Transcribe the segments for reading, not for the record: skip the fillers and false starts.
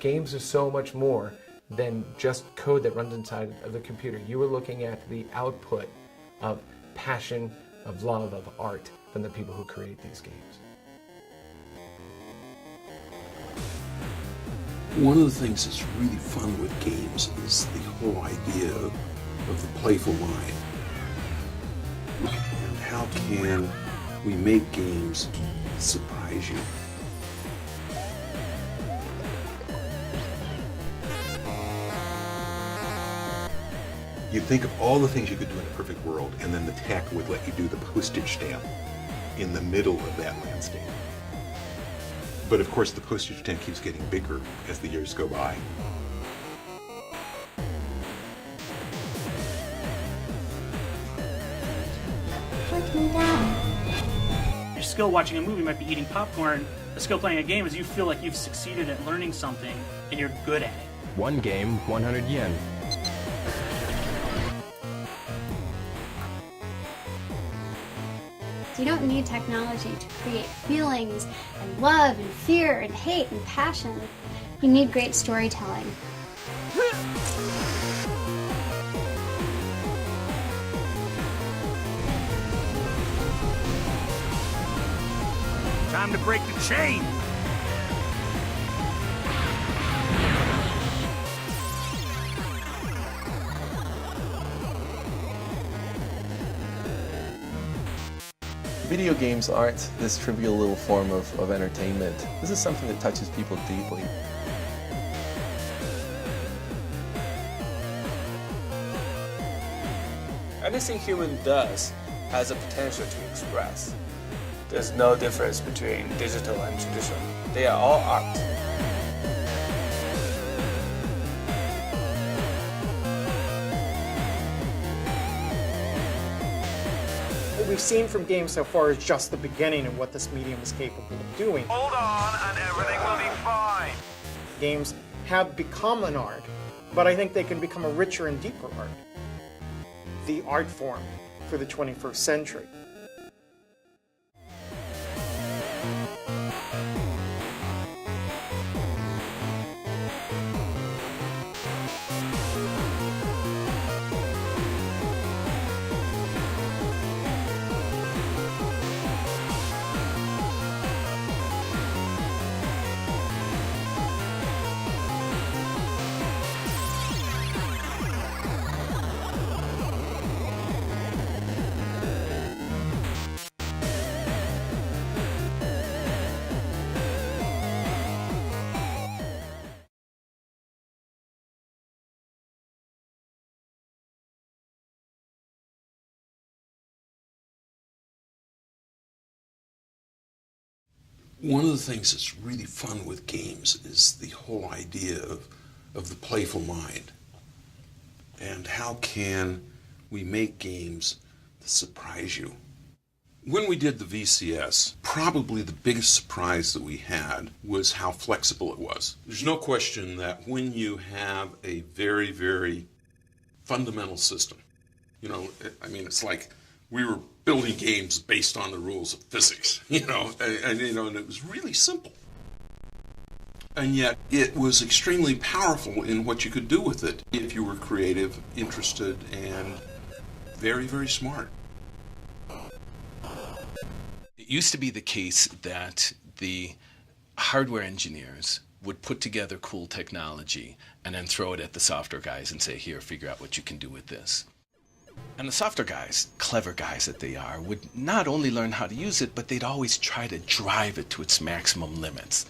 games are so much more than just code that runs inside of the computer. You were looking at the output of passion, of love, of art from the people who create these games. One of the things that's really fun with games is the whole idea of the playful mind. And how can we make games surprise you? You think of all the things you could do in a perfect world, and then the tech would let you do the postage stamp in the middle of that landscape. But of course, the postage stamp keeps getting bigger as the years go by. Your skill watching a movie might be eating popcorn. A skill playing a game is you feel like you've succeeded at learning something and you're good at it. One game, 100 yen. You don't need technology to create feelings and love and fear and hate and passion. You need great storytelling. Time to break the chain! Video games aren't this trivial little form of entertainment. This is something that touches people deeply. Anything human does has a potential to express. There's no difference between digital and traditional. They are all art. What we've seen from games so far is just the beginning of what this medium is capable of doing. Hold on and everything will be fine. Games have become an art, but I think they can become a richer and deeper art. The art form for the 21st century. One of the things that's really fun with games is the whole idea of the playful mind. And how can we make games that surprise you? When we did the VCS, probably the biggest surprise that we had was how flexible it was. There's no question that when you have a very, very fundamental system, you know, I mean, it's like we were building games based on the rules of physics, and it was really simple. And yet it was extremely powerful in what you could do with it if you were creative, interested, and very, very smart. It used to be the case that the hardware engineers would put together cool technology and then throw it at the software guys and say, here, figure out what you can do with this. And the software guys, clever guys that they are, would not only learn how to use it, but they'd always try to drive it to its maximum limits.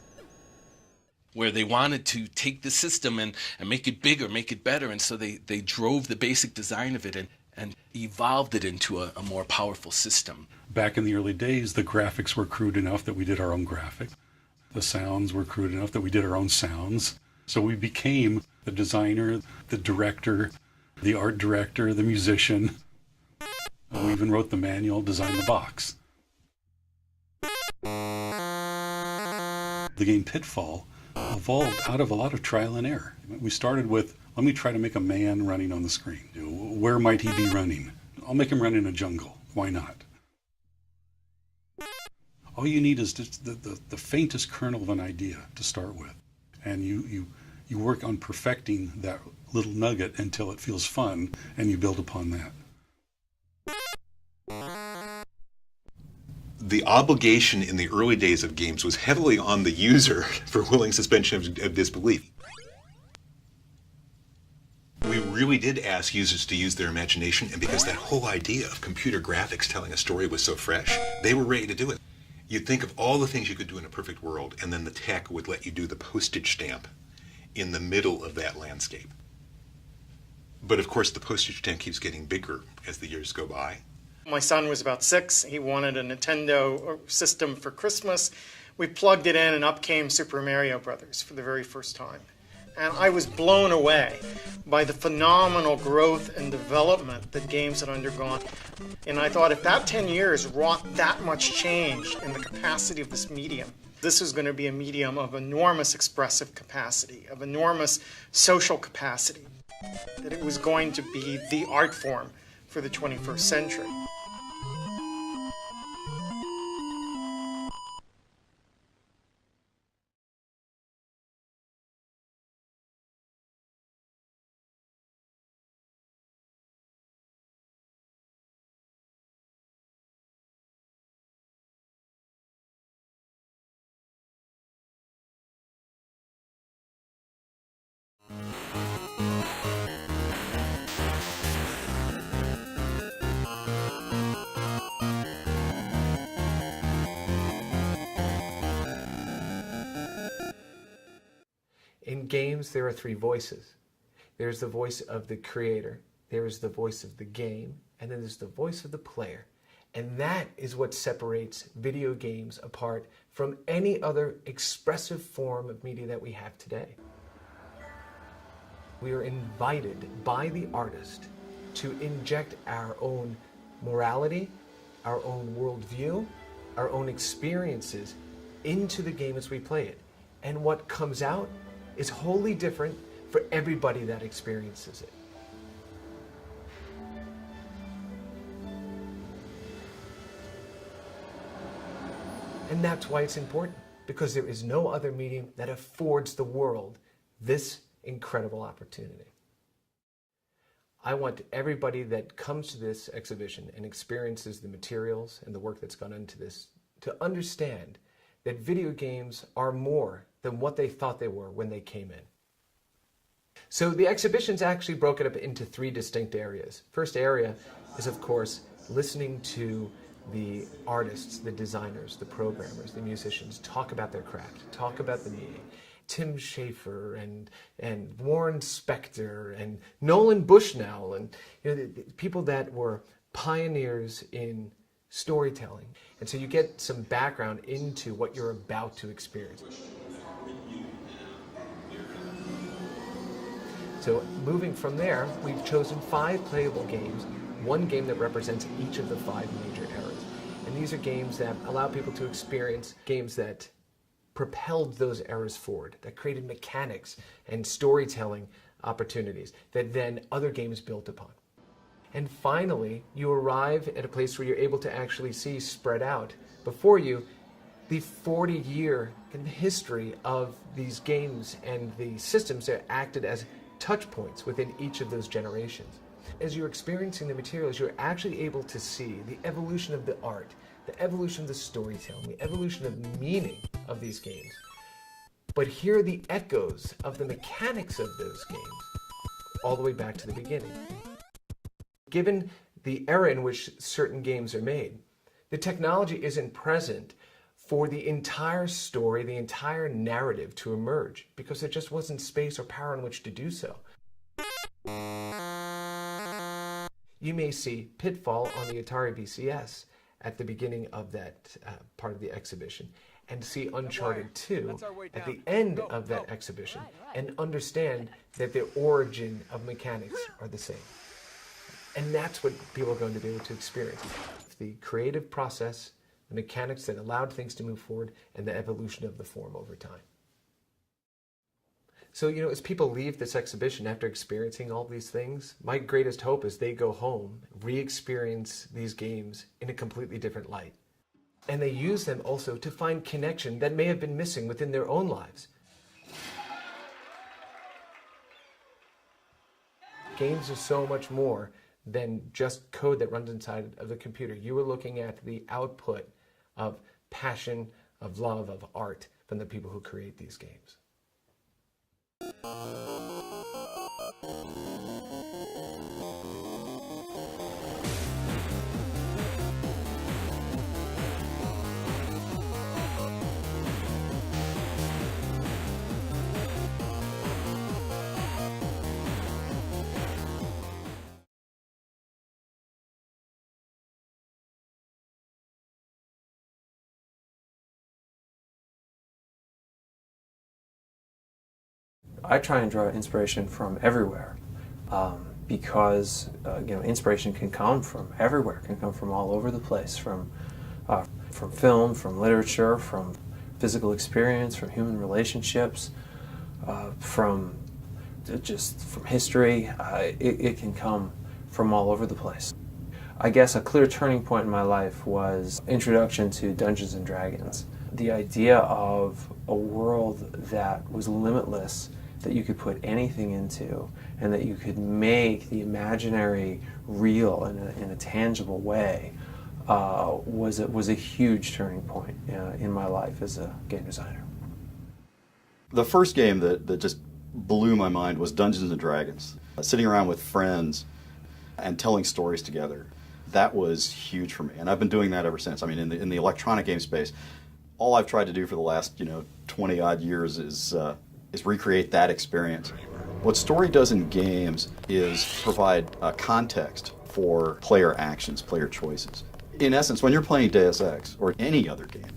Where they wanted to take the system and make it bigger, make it better, and so they drove the basic design of it and evolved it into a more powerful system. Back in the early days, the graphics were crude enough that we did our own graphics. The sounds were crude enough that we did our own sounds. So we became the designer, the director, the art director, the musician. We even wrote the manual, designed the box. The game Pitfall evolved out of a lot of trial and error. We started with, let me try to make a man running on the screen. Where might he be running? I'll make him run in a jungle. Why not? All you need is just the faintest kernel of an idea to start with. And you work on perfecting that little nugget until it feels fun, and you build upon that. The obligation in the early days of games was heavily on the user for willing suspension of disbelief. We really did ask users to use their imagination, and because that whole idea of computer graphics telling a story was so fresh, they were ready to do it. You'd think of all the things you could do in a perfect world, and then the tech would let you do the postage stamp in the middle of that landscape. But of course, the postage stamp keeps getting bigger as the years go by. My son was about 6. He wanted a Nintendo system for Christmas. We plugged it in and up came Super Mario Brothers for the very first time. And I was blown away by the phenomenal growth and development that games had undergone. And I thought if that 10 years wrought that much change in the capacity of this medium, this was going to be a medium of enormous expressive capacity, of enormous social capacity, that it was going to be the art form for the 21st century. In games, there are 3 voices. There's the voice of the creator, there is the voice of the game, and then there's the voice of the player. And that is what separates video games apart from any other expressive form of media that we have today. We are invited by the artist to inject our own morality, our own worldview, our own experiences into the game as we play it. And what comes out is wholly different for everybody that experiences it. And that's why it's important, because there is no other medium that affords the world this incredible opportunity. I want everybody that comes to this exhibition and experiences the materials and the work that's gone into this to understand that video games are more than what they thought they were when they came in. So the exhibition's actually broken up into 3 distinct areas. First area is, of course, listening to the artists, the designers, the programmers, the musicians talk about their craft, talk about the media. Tim Schafer and Warren Spector and Nolan Bushnell and the people that were pioneers in storytelling. And so you get some background into what you're about to experience. So moving from there, we've chosen 5 playable games, 1 game that represents each of the 5 major eras. And these are games that allow people to experience games that propelled those eras forward, that created mechanics and storytelling opportunities that then other games built upon. And finally, you arrive at a place where you're able to actually see spread out before you the 40-year history of these games and the systems that acted as touch points within each of those generations. As you're experiencing the materials, you're actually able to see the evolution of the art, the evolution of the storytelling, the evolution of meaning of these games. But hear the echoes of the mechanics of those games all the way back to the beginning. Given the era in which certain games are made, the technology isn't present for the entire story, the entire narrative to emerge, because there just wasn't space or power in which to do so. You may see Pitfall on the Atari VCS at the beginning of that part of the exhibition, and see Uncharted 2 at the end of that exhibition, and understand that the origin of mechanics are the same. And that's what people are going to be able to experience. The creative process, the mechanics that allowed things to move forward, and the evolution of the form over time. So, as people leave this exhibition after experiencing all these things, my greatest hope is they go home, re-experience these games in a completely different light. And they use them also to find connection that may have been missing within their own lives. games are so much more than just code that runs inside of the computer. You are looking at the output of passion, of love, of art from the people who create these games. I try and draw inspiration from everywhere because inspiration can come from everywhere, can come from all over the place, from film, from literature, from physical experience, from human relationships, from history. It can come from all over the place. I guess a clear turning point in my life was introduction to Dungeons and Dragons. The idea of a world that was limitless, that you could put anything into, and that you could make the imaginary real in a tangible way, was a huge turning point in my life as a game designer. The first game that just blew my mind was Dungeons and Dragons. Sitting around with friends and telling stories together, that was huge for me, and I've been doing that ever since. I mean, in the electronic game space, all I've tried to do for the last 20 odd years is recreate that experience. What story does in games is provide context for player actions, player choices. In essence, when you're playing Deus Ex or any other game,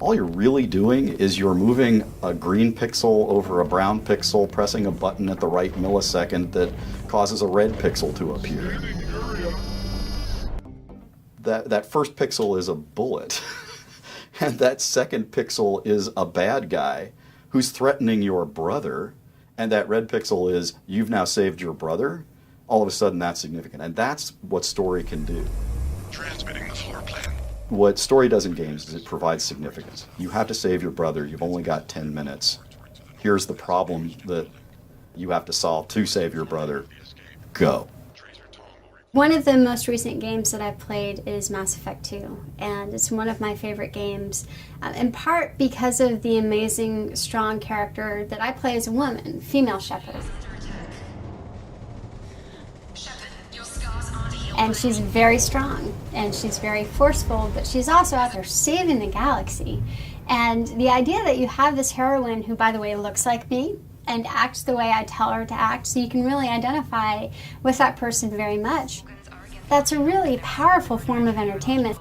all you're really doing is you're moving a green pixel over a brown pixel, pressing a button at the right millisecond that causes a red pixel to appear. That first pixel is a bullet, and that second pixel is a bad guy who's threatening your brother, and that red pixel is you've now saved your brother. All of a sudden that's significant, and that's what story can do. Transmitting the floor plan. What story does in games is it provides significance. You have to save your brother, you've only got 10 minutes. Here's the problem that you have to solve to save your brother. Go. One of the most recent games that I've played is Mass Effect 2, and it's one of my favorite games, in part because of the amazing, strong character that I play as a woman, female Shepard. And she's very strong, and she's very forceful, but she's also out there saving the galaxy. And the idea that you have this heroine who, by the way, looks like me, and acts the way I tell her to act, so you can really identify with that person very much. That's a really powerful form of entertainment.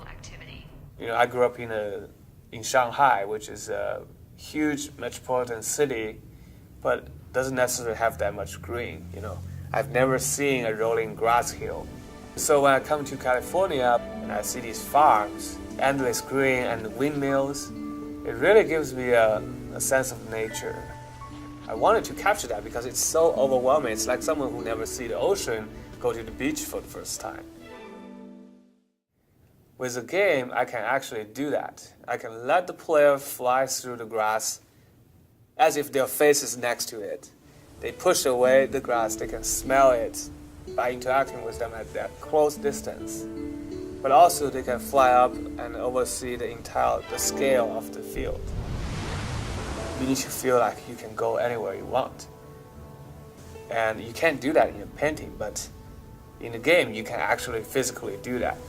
I grew up in Shanghai, which is a huge metropolitan city, but doesn't necessarily have that much green. I've never seen a rolling grass hill. So when I come to California and I see these farms, endless green and windmills, it really gives me a sense of nature. I wanted to capture that because it's so overwhelming. It's like someone who never see the ocean go to the beach for the first time. With a game, I can actually do that. I can let the player fly through the grass as if their face is next to it. They push away the grass, they can smell it by interacting with them at that close distance. But also they can fly up and oversee the scale of the field. You need to feel like you can go anywhere you want. And you can't do that in a painting, but in a game you can actually physically do that.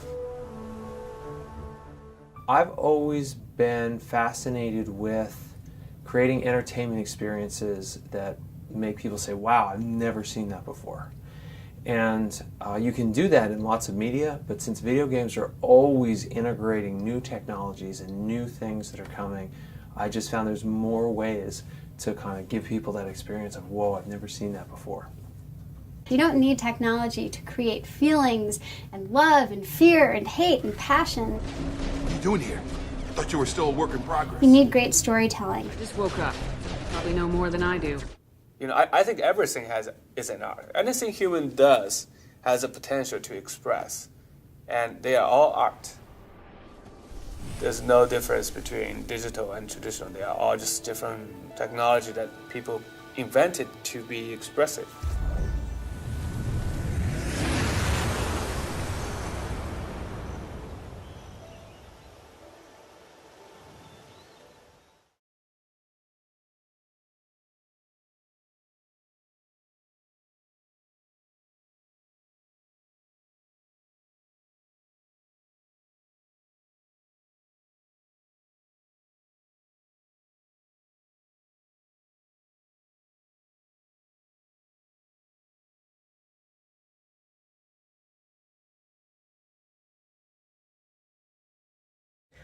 I've always been fascinated with creating entertainment experiences that make people say, wow, I've never seen that before. And you can do that in lots of media, but since video games are always integrating new technologies and new things that are coming, I just found there's more ways to kind of give people that experience of, whoa, I've never seen that before. You don't need technology to create feelings and love and fear and hate and passion. What are you doing here? I thought you were still a work in progress. You need great storytelling. I just woke up. Probably know more than I do. I think everything is an art. Anything human does has a potential to express, and they are all art. There's no difference between digital and traditional. They are all just different technology that people invented to be expressive.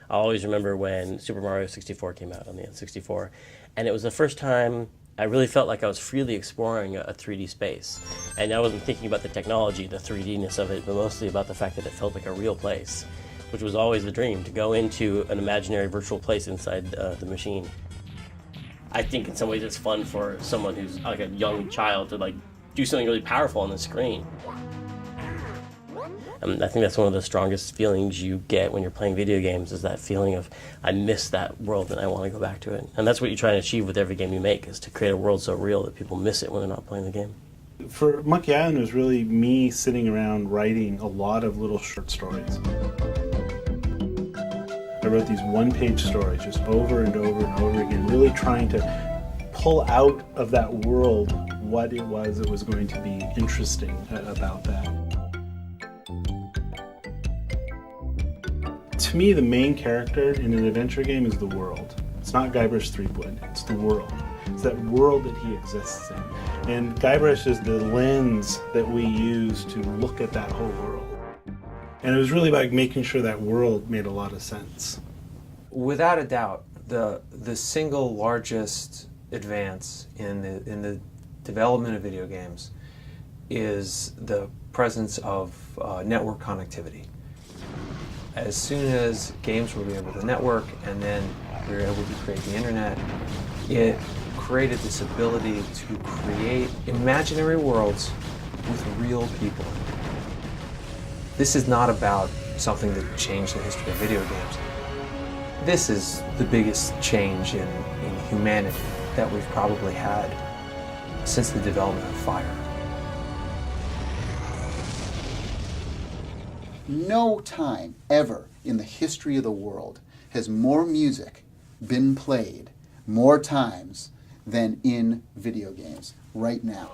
I always remember when Super Mario 64 came out on the N64, and it was the first time I really felt like I was freely exploring a 3D space. And I wasn't thinking about the technology, the 3D-ness of it, but mostly about the fact that it felt like a real place, which was always the dream, to go into an imaginary virtual place inside the machine. I think in some ways it's fun for someone who's like a young child to like do something really powerful on the screen. I think that's one of the strongest feelings you get when you're playing video games, is that feeling of, I miss that world and I want to go back to it. And that's what you try and achieve with every game you make, is to create a world so real that people miss it when they're not playing the game. For Monkey Island, it was really me sitting around writing a lot of little short stories. I wrote these one-page stories just over and over and over again, really trying to pull out of that world what it was that was going to be interesting about that. To me, the main character in an adventure game is the world. It's not Guybrush Threepwood, it's the world. It's that world that he exists in. And Guybrush is the lens that we use to look at that whole world. And it was really about making sure that world made a lot of sense. Without a doubt, the single largest advance in the development of video games is the presence of network connectivity. As soon as games were able to network, and then we were able to create the internet, it created this ability to create imaginary worlds with real people. This is not about something that changed the history of video games. This is the biggest change in humanity that we've probably had since the development of fire. No time ever in the history of the world has more music been played more times than in video games right now.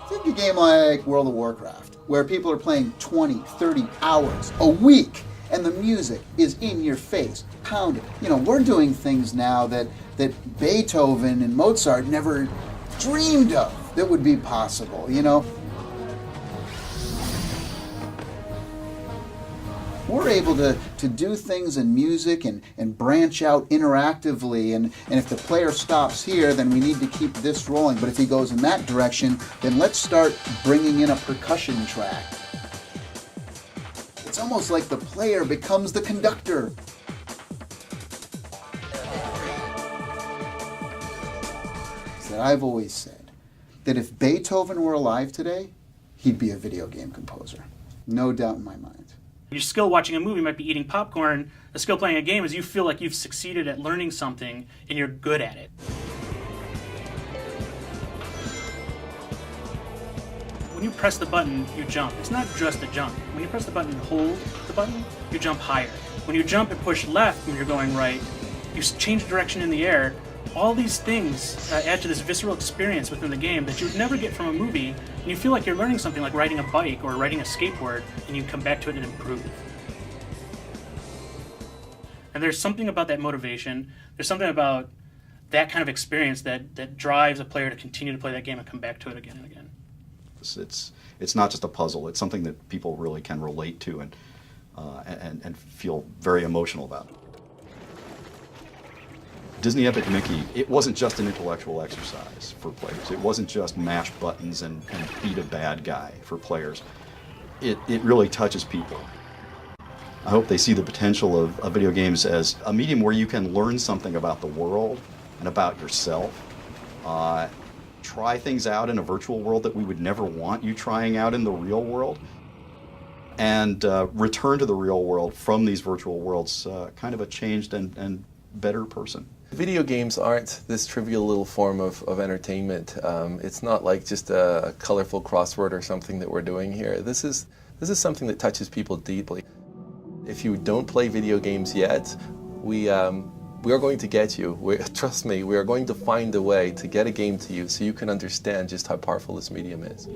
Think a game like World of Warcraft, where people are playing 20, 30 hours a week, and the music is in your face, pounded. You know, we're doing things now that Beethoven and Mozart never dreamed of that would be possible, you know? We're able to do things in music and branch out interactively, and if the player stops here, then we need to keep this rolling. But if he goes in that direction, then let's start bringing in a percussion track. It's almost like the player becomes the conductor. So I've always said that if Beethoven were alive today, he'd be a video game composer. No doubt in my mind. Your skill watching a movie might be eating popcorn. A skill playing a game is you feel like you've succeeded at learning something and you're good at it. When you press the button, you jump. It's not just a jump. When you press the button and hold the button, you jump higher. When you jump and push left when you're going right, you change direction in the air. All these things add to this visceral experience within the game that you would never get from a movie, and you feel like you're learning something like riding a bike or riding a skateboard, and you come back to it and improve. And there's something about that motivation, there's something about that kind of experience that drives a player to continue to play that game and come back to it again and again. It's not just a puzzle, it's something that people really can relate to and feel very emotional about. Disney Epic Mickey, it wasn't just an intellectual exercise for players. It wasn't just mash buttons and beat a bad guy for players. It really touches people. I hope they see the potential of video games as a medium where you can learn something about the world and about yourself. Try things out in a virtual world that we would never want you trying out in the real world. And return to the real world from these virtual worlds kind of a changed and better person. Video games aren't this trivial little form of entertainment. It's not like just a colorful crossword or something that we're doing here. This is something that touches people deeply. If you don't play video games yet, we are going to get you. Trust me, we are going to find a way to get a game to you so you can understand just how powerful this medium is.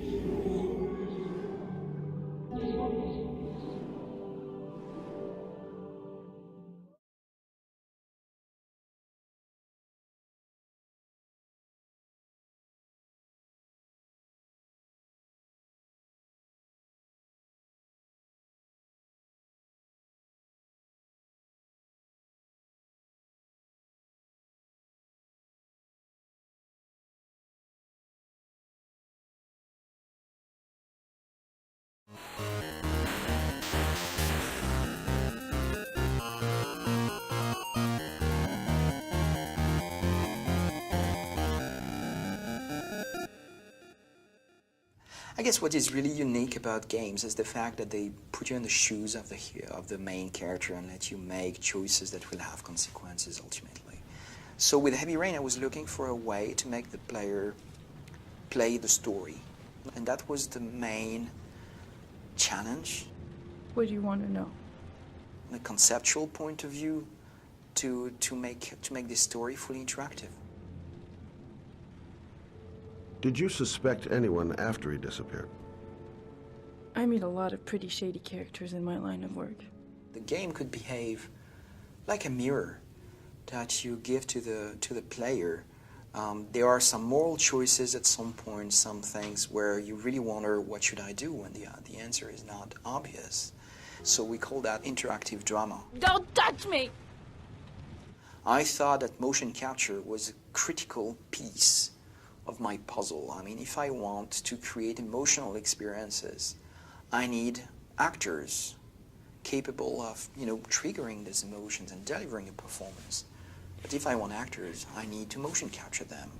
I guess what is really unique about games is the fact that they put you in the shoes of the main character and let you make choices that will have consequences ultimately. So with Heavy Rain, I was looking for a way to make the player play the story, and that was the main challenge. What do you want to know? From a conceptual point of view, to make this story fully interactive. Did you suspect anyone after he disappeared? I meet a lot of pretty shady characters in my line of work. The game could behave like a mirror that you give to the player. There are some moral choices at some point, some things where you really wonder, what should I do, when the answer is not obvious. So we call that interactive drama. Don't touch me! I thought that motion capture was a critical piece of my puzzle. I mean, if I want to create emotional experiences, I need actors capable of, triggering these emotions and delivering a performance. But if I want actors, I need to motion capture them.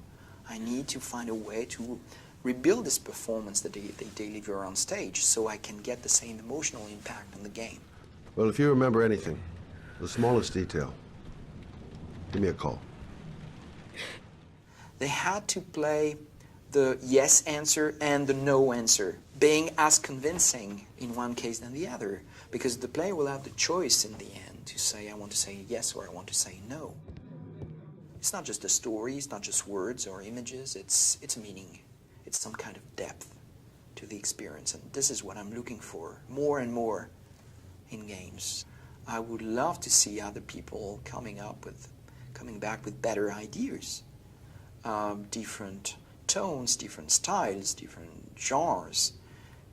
I need to find a way to rebuild this performance that they deliver on stage so I can get the same emotional impact on the game. Well, if you remember anything, the smallest detail, give me a call. They had to play the yes answer and the no answer, being as convincing in one case than the other, because the player will have the choice in the end to say, I want to say yes or I want to say no. It's not just a story, it's not just words or images, it's a meaning. It's some kind of depth to the experience, and this is what I'm looking for more and more in games. I would love to see other people coming back with better ideas. Different tones, different styles, different genres,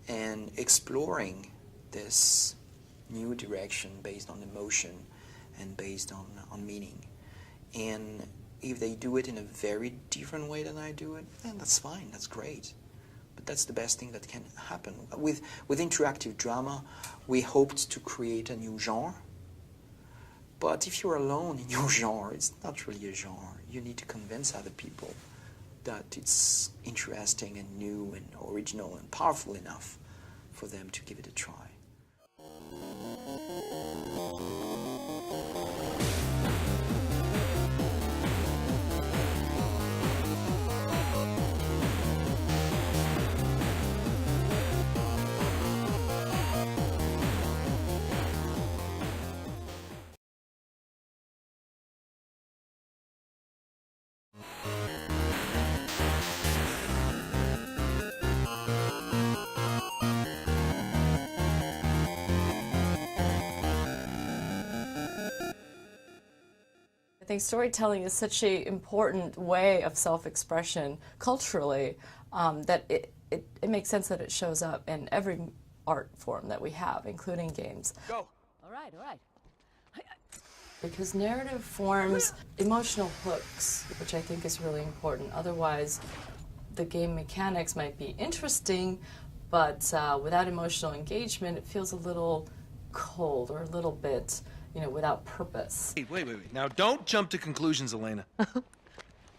and exploring this new direction based on emotion and based on meaning. And if they do it in a very different way than I do it, then that's fine, that's great. But that's the best thing that can happen. With interactive drama, we hoped to create a new genre. But if you're alone in your genre, it's not really a genre. You need to convince other people that it's interesting and new and original and powerful enough for them to give it a try. I think storytelling is such an important way of self-expression culturally that it makes sense that it shows up in every art form that we have, including games. Go! All right. Because narrative forms emotional hooks, which I think is really important. Otherwise, the game mechanics might be interesting, but without emotional engagement, it feels a little cold or a little bit, without purpose. Wait. Now, don't jump to conclusions, Elena.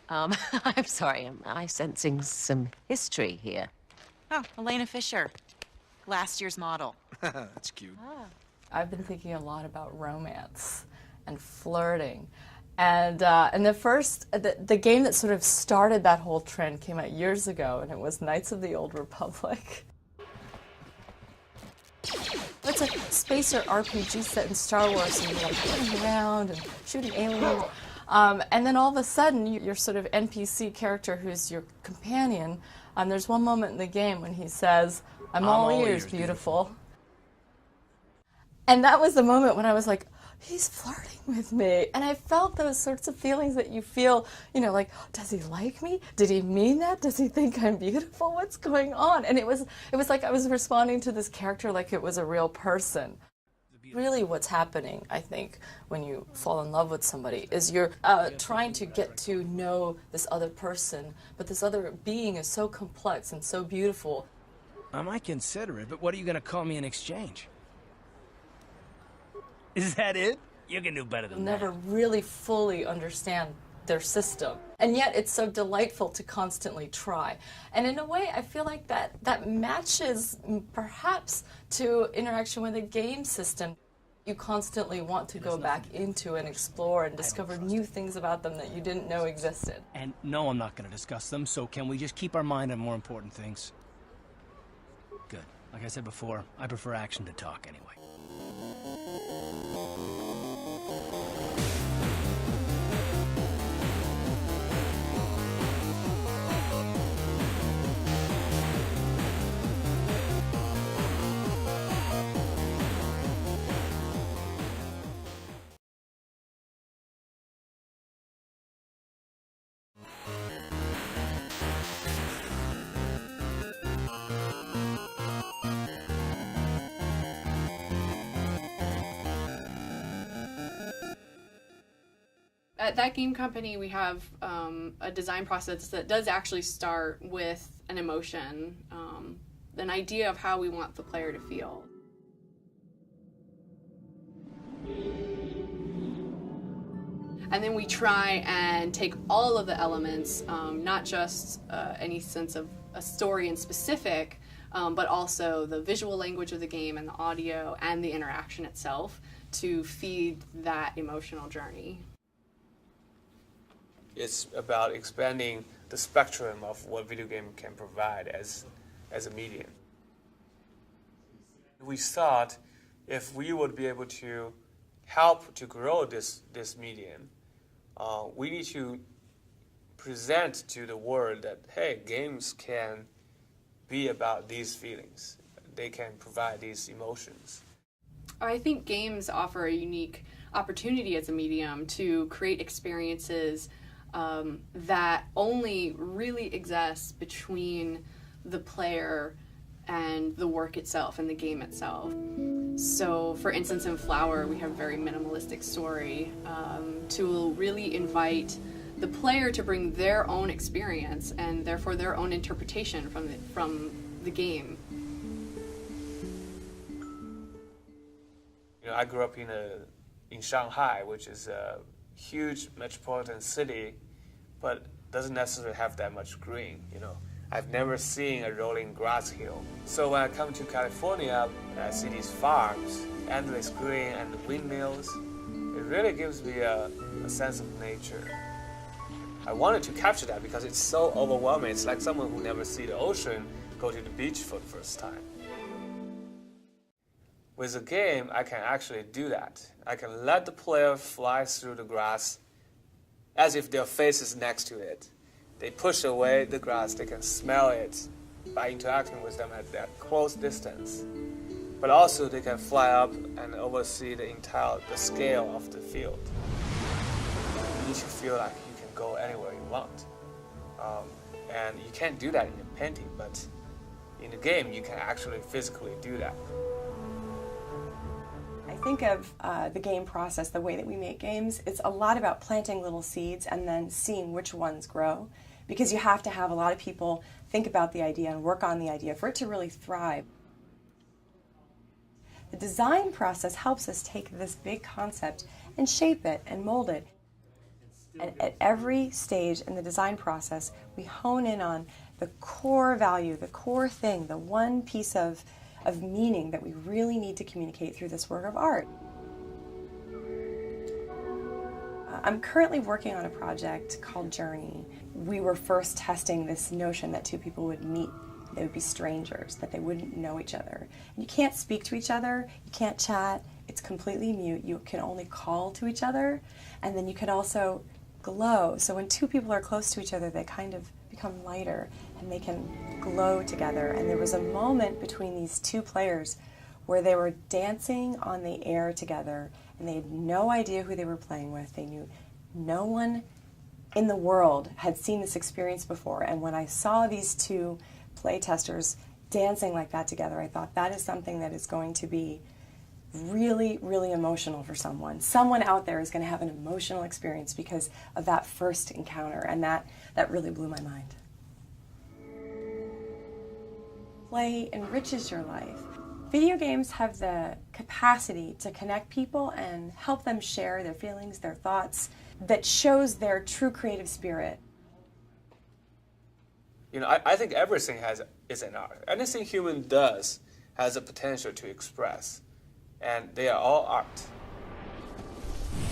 I'm sorry. Am I sensing some history here? Oh, Elena Fisher, last year's model. That's cute. I've been thinking a lot about romance and flirting. And the game that sort of started that whole trend came out years ago, and it was Knights of the Old Republic. It's a spacer RPG set in Star Wars, and you're like running around and shooting aliens. And then all of a sudden, your sort of NPC character who's your companion, there's one moment in the game when he says, I'm all ears, beautiful. And that was the moment when I was like, he's flirting with me. And I felt those sorts of feelings that you feel, like, does he like me? Did he mean that? Does he think I'm beautiful? What's going on? And it was like I was responding to this character like it was a real person. Really what's happening, I think, when you fall in love with somebody is you're trying to get to know this other person, but this other being is so complex and so beautiful. I might consider it, but what are you going to call me in exchange? Is that it? You can do better than You'll that. never really fully understand their system. And yet it's so delightful to constantly try. And in a way, I feel like that matches perhaps to interaction with a game system. You constantly want to go back into and explore and discover new things about them that you didn't know existed. And no, I'm not going to discuss them, so can we just keep our mind on more important things? Good. Like I said before, I prefer action to talk anyway. At that game company, we have a design process that does actually start with an emotion, an idea of how we want the player to feel. And then we try and take all of the elements, not just any sense of a story in specific, but also the visual language of the game and the audio and the interaction itself to feed that emotional journey. It's about expanding the spectrum of what video game can provide as a medium. We thought if we would be able to help to grow this medium, we need to present to the world that, hey, games can be about these feelings. They can provide these emotions. I think games offer a unique opportunity as a medium to create experiences that only really exists between the player and the work itself and the game itself. So, for instance, in Flower, we have a very minimalistic story to really invite the player to bring their own experience and therefore their own interpretation from the game. You know, I grew up in Shanghai, which is a huge metropolitan city, but doesn't necessarily have that much green, you know. I've never seen a rolling grass hill. So when I come to California, I see these farms, endless green and windmills. It really gives me a sense of nature. I wanted to capture that because it's so overwhelming. It's like someone who never see the ocean go to the beach for the first time. With a game, I can actually do that. I can let the player fly through the grass as if their face is next to it. They push away the grass, they can smell it by interacting with them at that close distance. But also they can fly up and oversee the scale of the field. You need to feel like you can go anywhere you want. And you can't do that in a painting, but in a game you can actually physically do that. I think of the game process, the way that we make games, it's a lot about planting little seeds and then seeing which ones grow, because you have to have a lot of people think about the idea and work on the idea for it to really thrive. The design process helps us take this big concept and shape it and mold it. And at every stage in the design process, we hone in on the core value, the core thing, the one piece of meaning that we really need to communicate through this work of art. I'm currently working on a project called Journey. We were first testing this notion that two people would meet, they would be strangers, that they wouldn't know each other. And you can't speak to each other, you can't chat, it's completely mute, you can only call to each other, and then you can also glow. So when two people are close to each other, they kind of become lighter and they can glow together. And there was a moment between these two players where they were dancing on the air together and they had no idea who they were playing with. They knew no one in the world had seen this experience before. And when I saw these two play testers dancing like that together, I thought that is something that is going to be really, really emotional for someone. Someone out there is going to have an emotional experience because of that first encounter, and that really blew my mind. Play enriches your life. Video games have the capacity to connect people and help them share their feelings, their thoughts, that shows their true creative spirit. You know, I think everything is an art. Anything human does has a potential to express, and they are all art.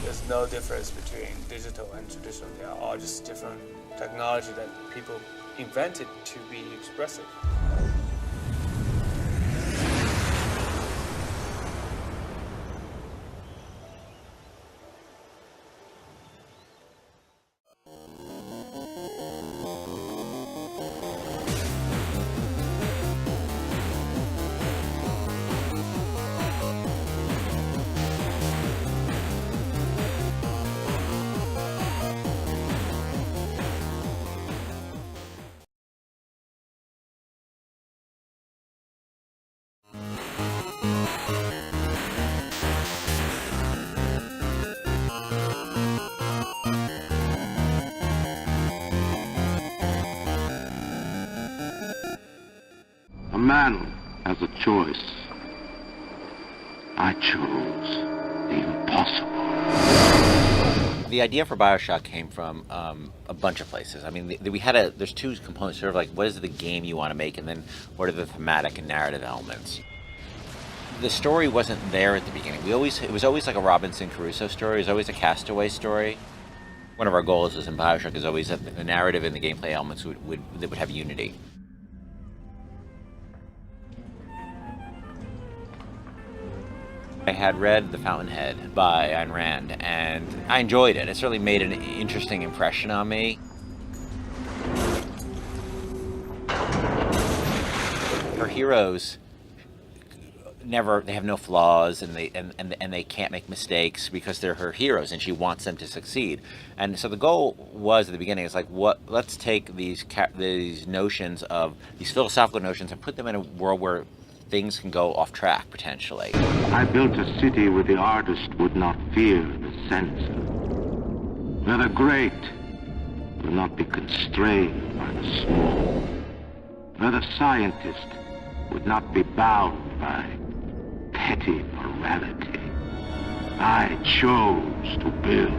There's no difference between digital and traditional. They are all just different technology that people invented to be expressive. A man has a choice. I chose the impossible. The idea for BioShock came from a bunch of places. I mean, there's two components, sort of like what is the game you want to make, and then what are the thematic and narrative elements. The story wasn't there at the beginning. It was always like a Robinson Crusoe story. It was always a castaway story. One of our goals in BioShock is always that the narrative and the gameplay elements would have unity. I had read The Fountainhead by Ayn Rand, and I enjoyed it. It certainly made an interesting impression on me. Her heroes they have no flaws, and they can't make mistakes because they're her heroes, and she wants them to succeed. And so the goal was at the beginning, it's like, let's take these notions of these philosophical notions and put them in a world where things can go off track, potentially. I built a city where the artist would not fear the censor, where the great will not be constrained by the small, where the scientist would not be bound by petty morality. I chose to build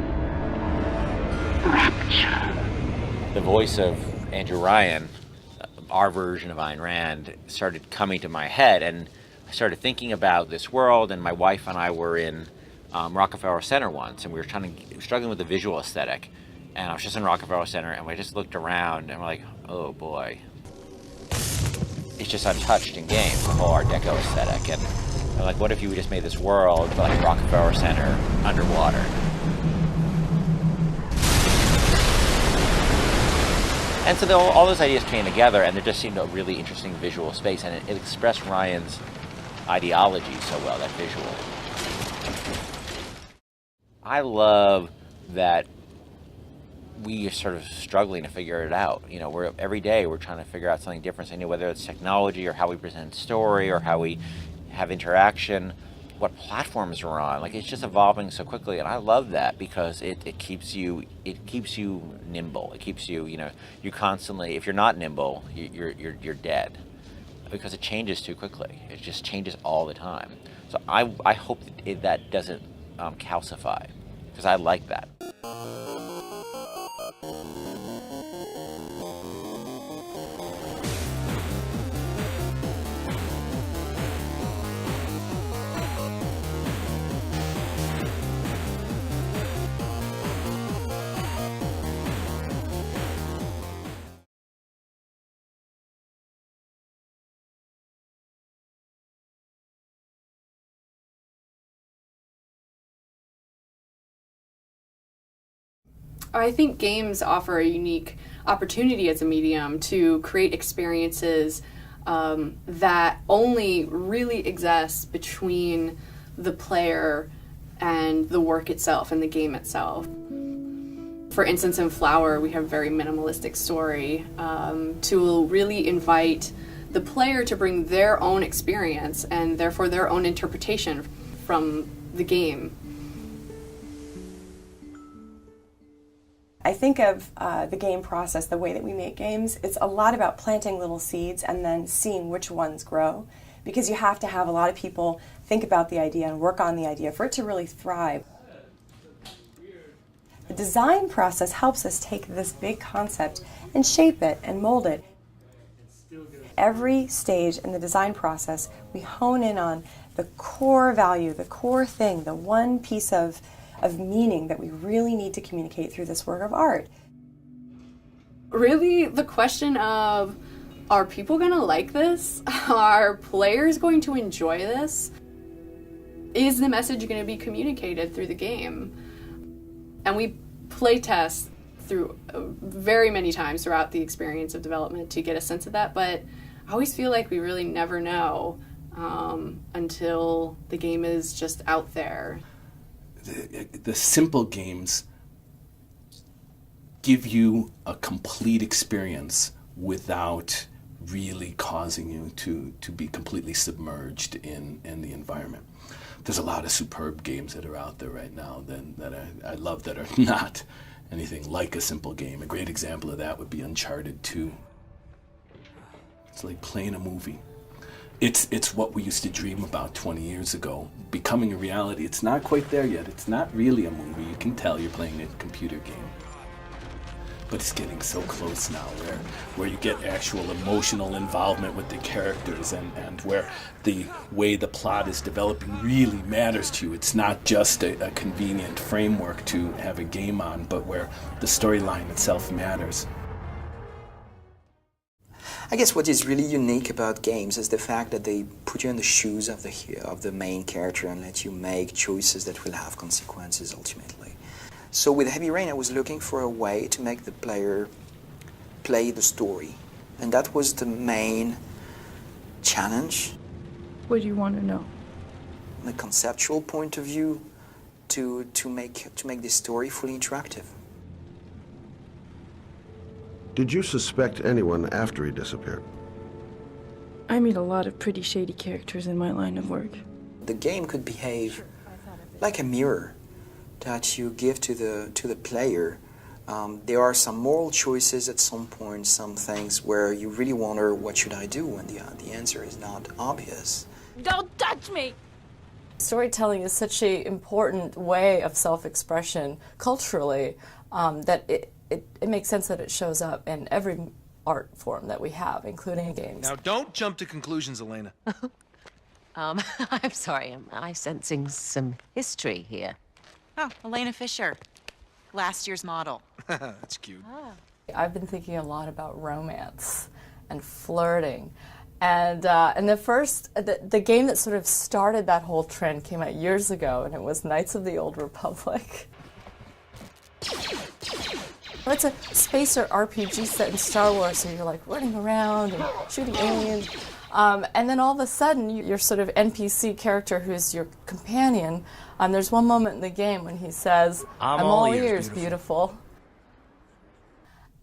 rapture. The voice of Andrew Ryan, our version of Ayn Rand, started coming to my head, and I started thinking about this world. And my wife and I were in Rockefeller Center once, and we were struggling with the visual aesthetic. And I was just in Rockefeller Center, and we just looked around, and we're like, oh boy, it's just untouched in games, the whole Art Deco aesthetic. And we're like, what if you just made this world like Rockefeller Center underwater? And so all those ideas came together, and there just seemed a really interesting visual space, and it expressed Ryan's ideology so well, that visual. I love that we are sort of struggling to figure it out. You know, every day we're trying to figure out something different. So, whether it's technology or how we present story or how we have interaction, what platforms we're on. Like, it's just evolving so quickly, and I love that because it keeps you nimble. It keeps you, you constantly, if you're not nimble, you're dead, because it changes too quickly. It just changes all the time. So I hope that doesn't calcify, because I like that. I think games offer a unique opportunity as a medium to create experiences that only really exist between the player and the work itself and the game itself. For instance, in Flower, we have a very minimalistic story to really invite the player to bring their own experience and therefore their own interpretation from the game. I think of the game process, the way that we make games, it's a lot about planting little seeds and then seeing which ones grow. because you have to have a lot of people think about the idea and work on the idea for it to really thrive. The design process helps us take this big concept and shape it and mold it. Every stage in the design process, we hone in on the core value, the core thing, the one piece of meaning that we really need to communicate through this work of art. Really, the question of, are people going to like this? Are players going to enjoy this? Is the message going to be communicated through the game? And we play test through very many times throughout the experience of development to get a sense of that, but I always feel like we really never know until the game is just out there. The simple games give you a complete experience without really causing you to be completely submerged in the environment. There's a lot of superb games that are out there right now that I love that are not anything like a simple game. A great example of that would be Uncharted 2. It's like playing a movie. It's what we used to dream about 20 years ago, becoming a reality. It's not quite there yet. It's not really a movie. You can tell you're playing a computer game. But it's getting so close now where you get actual emotional involvement with the characters and where the way the plot is developing really matters to you. It's not just a convenient framework to have a game on, but where the storyline itself matters. I guess what is really unique about games is the fact that they put you in the shoes of the main character and let you make choices that will have consequences ultimately. So with Heavy Rain, I was looking for a way to make the player play the story, and that was the main challenge. What do you want to know? From a conceptual point of view, to make this story fully interactive. Did you suspect anyone after he disappeared? I meet a lot of pretty shady characters in my line of work. The game could behave like a mirror that you give to the player. There are some moral choices at some point, some things where you really wonder, what should I do, when the answer is not obvious. Don't touch me! Storytelling is such an important way of self-expression culturally that it makes sense that it shows up in every art form that we have, including games. Now don't jump to conclusions, Elena. I'm sorry, I'm sensing some history here. Oh, Elena Fisher, last year's model. That's cute. I've been thinking a lot about romance and flirting. And the game that sort of started that whole trend came out years ago, and it was Knights of the Old Republic. It's a spacer RPG set in Star Wars, so you're like running around and shooting aliens. And then all of a sudden, your sort of NPC character who's your companion, there's one moment in the game when he says, I'm all ears, beautiful.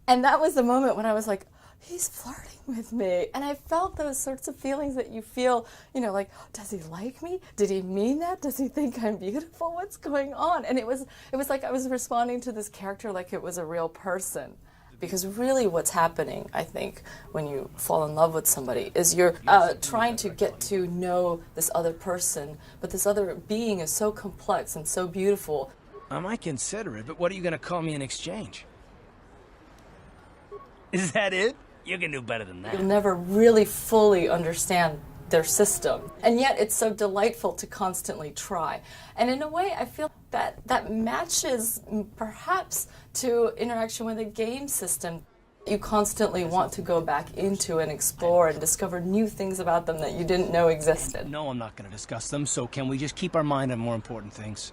And that was the moment when I was like, he's flirting with me. And I felt those sorts of feelings that you feel, like, does he like me? Did he mean that? Does he think I'm beautiful? What's going on? And it was like I was responding to this character like it was a real person. Because really what's happening, I think, when you fall in love with somebody is you're trying to get to know this other person, but this other being is so complex and so beautiful. I might consider it, but what are you going to call me in exchange? Is that it? You can do better than that. You'll never really fully understand their system. And yet it's so delightful to constantly try. And in a way, I feel that matches perhaps to interaction with a game system. You constantly want to go back into and explore and discover new things about them that you didn't know existed. No, I'm not going to discuss them, so can we just keep our mind on more important things?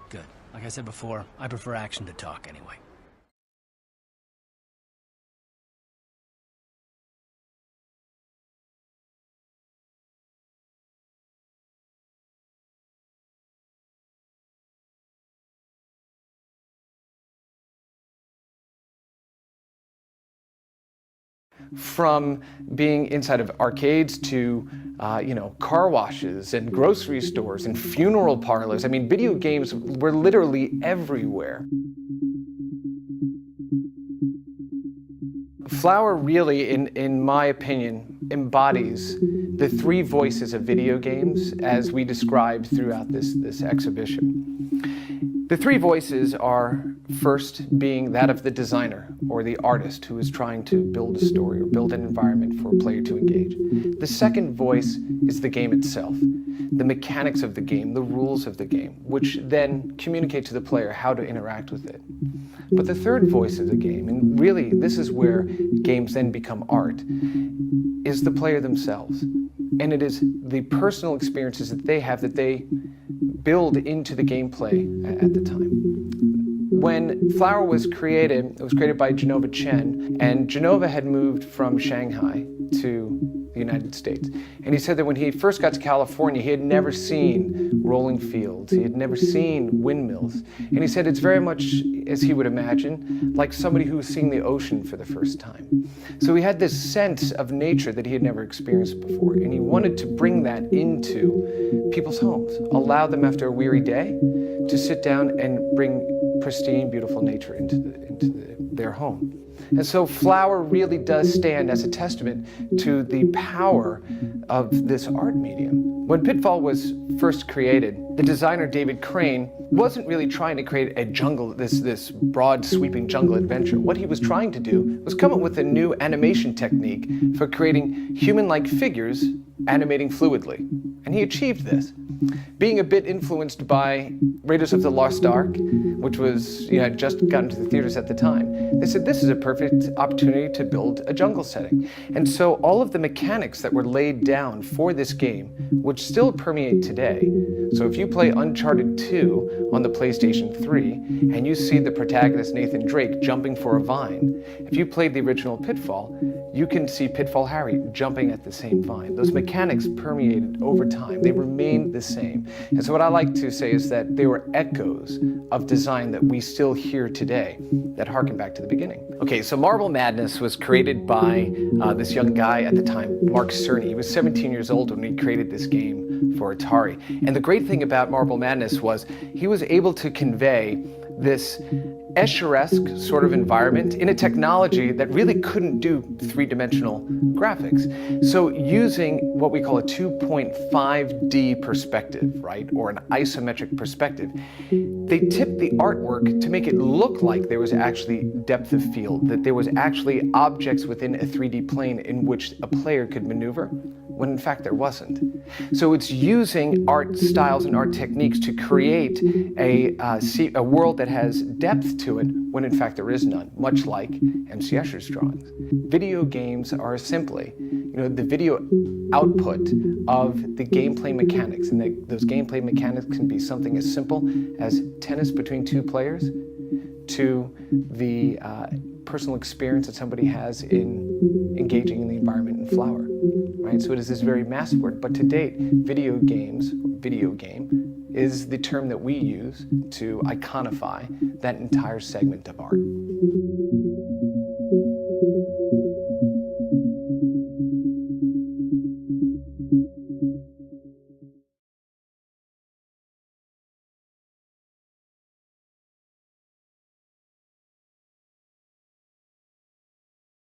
Good. Like I said before, I prefer action to talk anyway. From being inside of arcades to, car washes and grocery stores and funeral parlors. I mean, video games were literally everywhere. Flower really, in my opinion, embodies the three voices of video games as we described throughout this exhibition. The three voices are, first being that of the designer or the artist who is trying to build a story or build an environment for a player to engage. The second voice is the game itself, the mechanics of the game, the rules of the game, which then communicate to the player how to interact with it. But the third voice of the game, and really this is where games then become art, is the player themselves. And it is the personal experiences that they have that they build into the gameplay at the time. When Flower was created, it was created by Genova Chen, and Genova had moved from Shanghai to the United States. And he said that when he first got to California, he had never seen rolling fields, he had never seen windmills. And he said it's very much, as he would imagine, like somebody who was seeing the ocean for the first time. So he had this sense of nature that he had never experienced before, and he wanted to bring that into people's homes, allow them after a weary day to sit down and bring pristine, beautiful nature into their home. And so Flower really does stand as a testament to the power of this art medium. When Pitfall was first created, the designer David Crane wasn't really trying to create a jungle, this broad sweeping jungle adventure. What he was trying to do was come up with a new animation technique for creating human-like figures animating fluidly. And he achieved this. Being a bit influenced by Raiders of the Lost Ark, which was, had just gotten to the theaters at the time, they said this is a perfect opportunity to build a jungle setting. And so all of the mechanics that were laid down for this game, which still permeate today. So if you play Uncharted 2 on the PlayStation 3, and you see the protagonist Nathan Drake jumping for a vine, if you played the original Pitfall, you can see Pitfall Harry jumping at the same vine. Those mechanics permeated over time. They remained the same. And so what I like to say is that they were echoes of design that we still hear today that harken back to the beginning. Okay, so Marble Madness was created by this young guy at the time, Mark Cerny. He was 17 years old when he created this game for Atari. And the great thing about Marble Madness was he was able to convey this Escher-esque sort of environment in a technology that really couldn't do three-dimensional graphics. So using what we call a 2.5D perspective, right, or an isometric perspective, they tipped the artwork to make it look like there was actually depth of field, that there was actually objects within a 3D plane in which a player could maneuver, when in fact there wasn't. So it's using art styles and art techniques to create a world that has depth to it when in fact there is none, much like M.C. Escher's drawings. Video games are simply, the video output of the gameplay mechanics, and those gameplay mechanics can be something as simple as tennis between two players to the personal experience that somebody has in engaging in the environment in Flower, right? So it is this very massive word, but to date, video game, is the term that we use to iconify that entire segment of art.